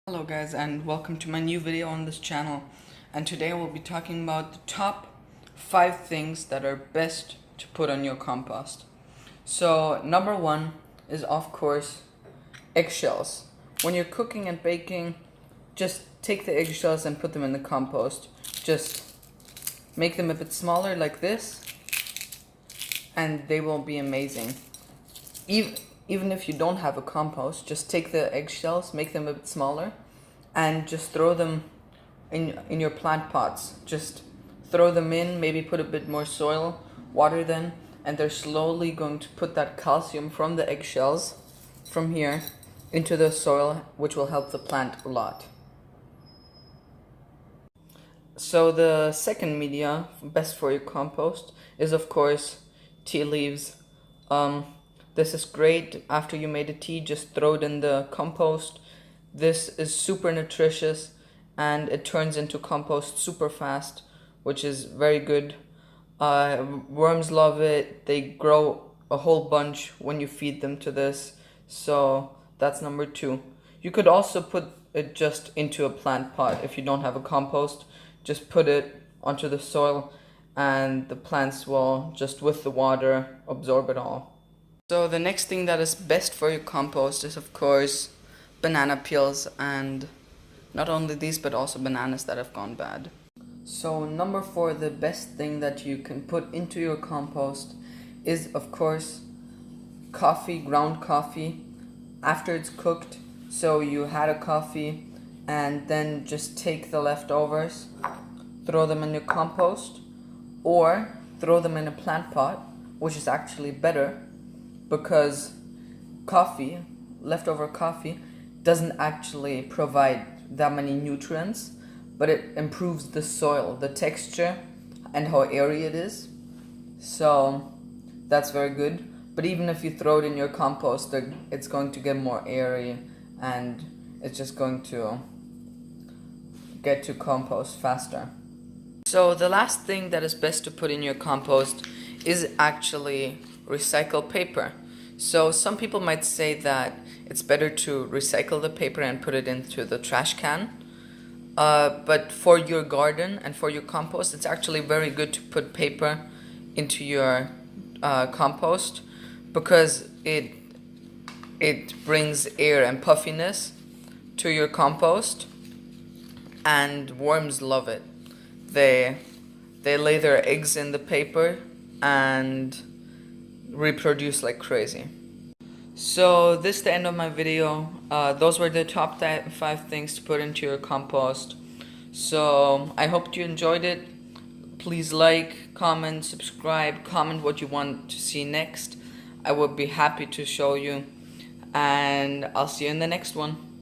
Hello guys, and welcome to my new video on this channel. And today we'll be talking about the top 5 things that are best to put on your compost. So number 1 is of course eggshells. When you're cooking and baking, just take the eggshells and put them in the compost. Just make them a bit smaller like this and they will be amazing. Even if you don't have a compost, just take the eggshells, make them a bit smaller, and just throw them in your plant pots. Just throw them in, maybe put a bit more soil, water them, and they're slowly going to put that calcium from the eggshells from here into the soil, which will help the plant a lot. So the second media best for your compost is of course tea leaves. This is great. After you made a tea, just throw it in the compost. This is super nutritious and it turns into compost super fast, which is very good. Worms love it. They grow a whole bunch when you feed them to this. So that's number 2. You could also put it just into a plant pot. If you don't have a compost, just put it onto the soil and the plants will just with the water absorb it all. So the next thing that is best for your compost is of course banana peels, and not only these but also bananas that have gone bad. So number 4, the best thing that you can put into your compost is of course coffee, ground coffee, after it's cooked. So you had a coffee and then just take the leftovers, throw them in your compost, or throw them in a plant pot, which is actually better because leftover coffee doesn't actually provide that many nutrients, but it improves the soil, the texture, and how airy it is. So that's very good. But even if you throw it in your compost, it's going to get more airy and it's just going to get to compost faster. So the last thing that is best to put in your compost is actually recycled paper. So some people might say that it's better to recycle the paper and put it into the trash can. But for your garden and for your compost, it's actually very good to put paper into your compost because it brings air and puffiness to your compost, and worms love it. They lay their eggs in the paper and reproduce like crazy. So this is the end of my video. Those were the top 5 things to put into your compost. So I hope you enjoyed it. Please like, comment, subscribe, comment what you want to see next. I would be happy to show you, and I'll see you in the next one.